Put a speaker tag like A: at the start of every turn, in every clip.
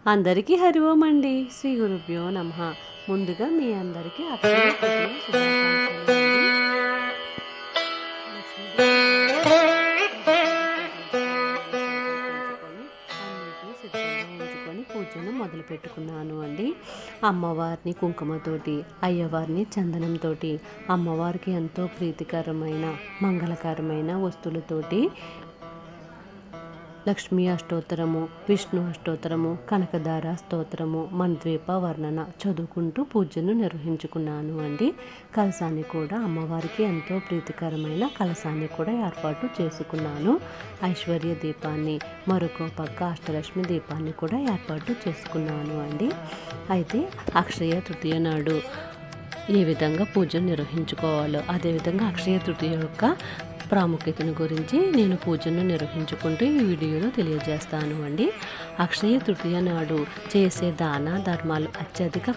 A: అందరికీ హరి ఓం అండి. శ్రీ గురుభ్యో నమః. ముందుగా మీ అందరికీ అక్షయ తృతీయ శుభాకాంక్షలు అండి. పూజను మొదలు పెట్టుకున్నాను అండి. అమ్మవారిని కుంకుమతోటి, అయ్యవారిని చందనంతో, అమ్మవారికి ఎంతో ప్రీతికరమైన మంగళకరమైన వస్తువులతోటి లక్ష్మీ అష్టోత్తరము, విష్ణు అష్టోత్తరము, కనకదార స్తోత్రము, మంద్వీప వర్ణన చదువుకుంటూ పూజను నిర్వహించుకున్నాను అండి. కలశాన్ని కూడా అమ్మవారికి ఎంతో ప్రీతికరమైన కలశాన్ని కూడా ఏర్పాటు చేసుకున్నాను. ఐశ్వర్య దీపాన్ని, మరొక పక్క అష్టలక్ష్మి దీపాన్ని కూడా ఏర్పాటు చేసుకున్నాను అండి. అయితే అక్షయ తృతీయ నాడు ఏ విధంగా పూజను నిర్వహించుకోవాలో, అదేవిధంగా అక్షయ తృతీయ యొక్క ప్రాముఖ్యతను గురించి నేను పూజను నిర్వహించుకుంటూ ఈ వీడియోలో తెలియజేస్తాను అండి. అక్షయ తృతీయ నాడు చేసే దాన ధర్మాలు అత్యధిక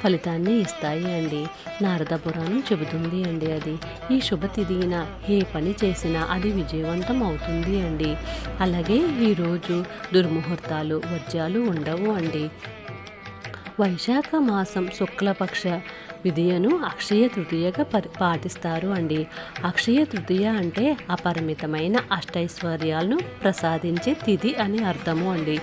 A: ఫలితాన్ని ఇస్తాయి అండి. నారద పురాణం చెబుతుంది అండి. అది ఈ శుభతిథిన ఏ పని చేసినా అది విజయవంతం అవుతుంది అండి. అలాగే ఈరోజు దుర్ముహూర్తాలు వర్జ్యాలు ఉండవు అండి. వైశాఖ మాసం శుక్లపక్ష విధియను అక్షయ తృతీయగా పాటిస్తారు అండి. అక్షయ తృతీయ అంటే అపరిమితమైన అష్టైశ్వర్యాలను ప్రసాదించే తిథి అని అర్థము అండి.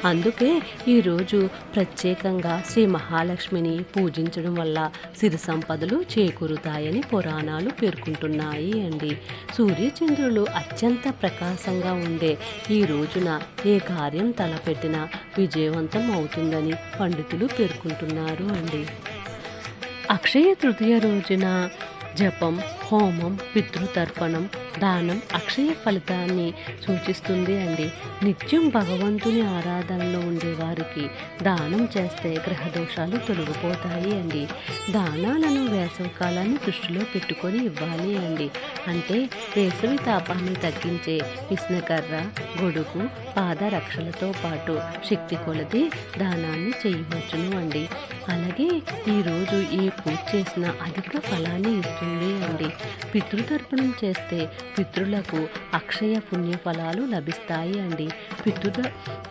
A: అందుకే ఈరోజు ప్రత్యేకంగా శ్రీ మహాలక్ష్మిని పూజించడం వల్ల సిరి సంపదలు చేకూరుతాయని పురాణాలు పేర్కొంటున్నాయి అండి. సూర్యచంద్రులు అత్యంత ప్రకాశంగా ఉండే ఈ రోజున ఏ కార్యం తలపెట్టినా విజయవంతం అవుతుందని పండితులు పేర్కొంటున్నారు అండి. అక్షయ తృతీయ రోజున జపం, హోమం, పితృతర్పణం, దానం అక్షయ ఫలితాన్ని సూచిస్తుంది అండి. నిత్యం భగవంతుని ఆరాధనలో ఉండేవారికి దానం చేస్తే గ్రహదోషాలు తొలగిపోతాయి అండి. దానాలను వేసవి కాలాన్ని దృష్టిలో పెట్టుకొని ఇవ్వాలి అండి. అంటే వేసవి తాపాన్ని తగ్గించే విష్ణుకర్ర, గొడుగు, పాదరక్షలతో పాటు శక్తి కొలది దానాన్ని చేయవచ్చును అండి. అలాగే ఈరోజు ఏ పూజ చేసినా అధిక ఫలాన్ని ఇస్తుంది అండి. పితృతర్పణం చేస్తే పితృలకు అక్షయ పుణ్య ఫలాలు లభిస్తాయి అండి.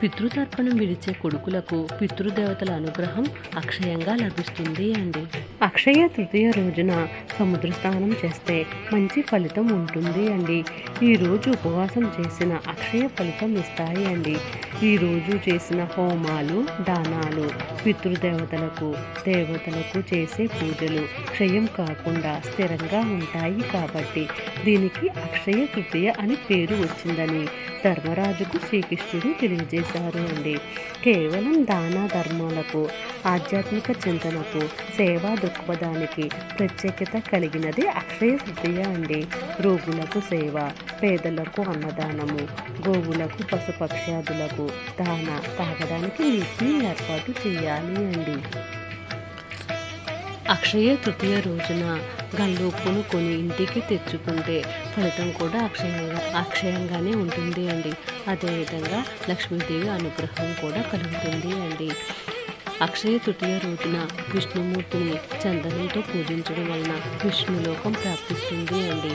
A: పితృతర్పణం విడిచే కొడుకులకు పితృదేవతల అనుగ్రహం అక్షయంగా లభిస్తుంది అండి. అక్షయ తృతీయ రోజున సముద్ర స్నానం చేస్తే మంచి ఫలితం ఉంటుంది అండి. ఈరోజు ఉపవాసం చేసిన అక్షయ ఫలితం ఇస్తాయి అండి. ఈరోజు చేసిన హోమాలు, దానాలు పితృదేవతలకు, దేవతలకు చేసే పూజలు క్షయం కాకుండా స్థిరంగా ఉంటాయి కాబట్టి దీనికి అక్షయ తృతీయ అని పేరు వచ్చిందని ధర్మరాజుకు శ్రీకృష్ణుడు తెలియజేశారు అండి. కేవలం దాన ధర్మాలకు, ఆధ్యాత్మిక చింతనకు, సేవా దృక్పథానికి ప్రత్యేకత కలిగినది అక్షయ తృతీయ అండి. రోగులకు సేవ, పేదలకు అన్నదానము, గోవులకు పశుపక్ష్యాదులకు దాన తాగడానికి నీటిని ఏర్పాటు చేయాలి అండి. అక్షయ తృతీయ రోజున గల్లుప్పును కొని ఇంటికి తెచ్చుకుంటే ఫలితం కూడా అక్షయంగానే ఉంటుంది అండి. అదేవిధంగా లక్ష్మీదేవి అనుగ్రహం కూడా కలుగుతుంది అండి. అక్షయ తృతీయ రోజున విష్ణుమూర్తిని చందనంతో పూజించడం వలన విష్ణులోకం ప్రాప్తిస్తుంది అండి.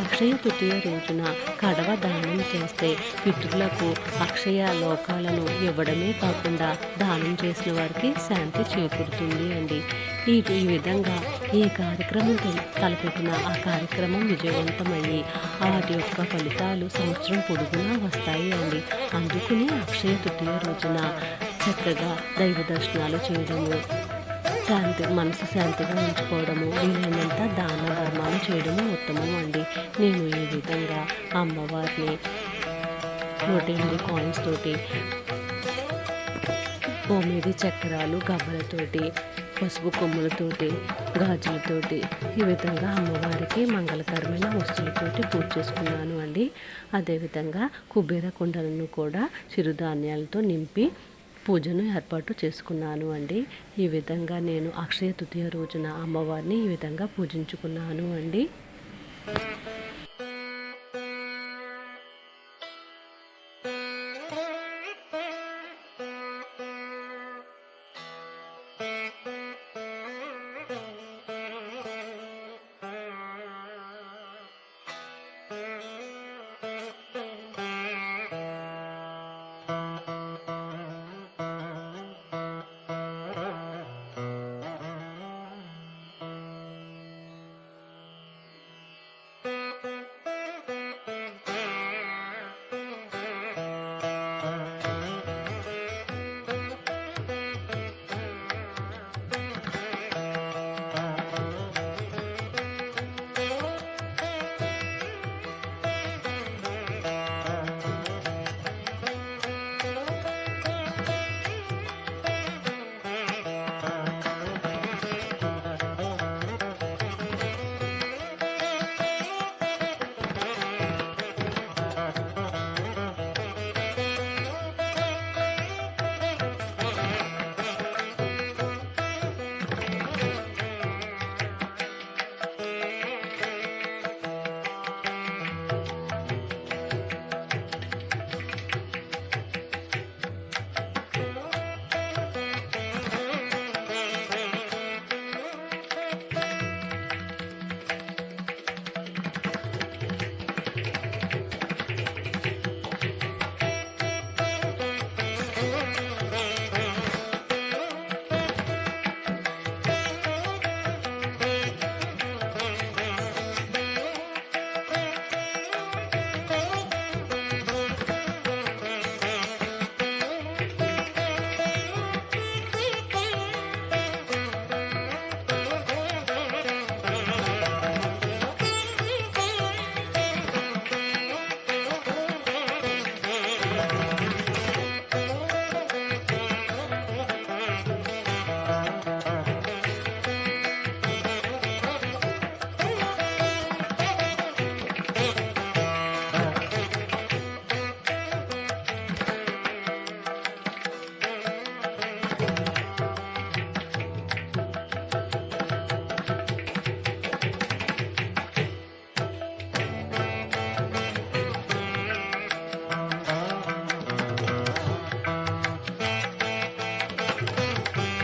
A: అక్షయ తృతీయ రోజున కడవ దానం చేస్తే పితృలకు అక్షయ లోకాలను ఇవ్వడమే కాకుండా దానం చేసిన వారికి శాంతి చేకూరుతుంది అండి. ఈ విధంగా ఏ కార్యక్రమం తలపెట్టినా ఆ కార్యక్రమం విజయవంతమయ్యి వాటి యొక్క ఫలితాలు సంవత్సరం పొడుగునా వస్తాయి అండి. అందుకనే అక్షయ తృతీయ రోజున చక్కగా దైవ దర్శనాలు చేయడము, మనసు శాంతిగా ఉంచుకోవడము, వీలైనంత దాన ధర్మాలు చేయడము ఉత్తమం అండి. నేను ఈ విధంగా అమ్మవారిని 108 కాయిన్స్ తోటి, 9 చక్రాలు, గవ్వలతోటి, పసుపు కొమ్ములతోటి, గాజులతోటి ఈ విధంగా అమ్మవారికి మంగళకరమైన వస్తువులతోటి పూజ చేసుకున్నాను అండి. అదేవిధంగా కుబేర కుండలను కూడా చిరుధాన్యాలతో నింపి పూజను ఏర్పాటు చేసుకున్నాను అండి. ఈ విధంగా నేను అక్షయ తృతీయ రోజున అమ్మవారిని ఈ విధంగా పూజించుకున్నాను అండి.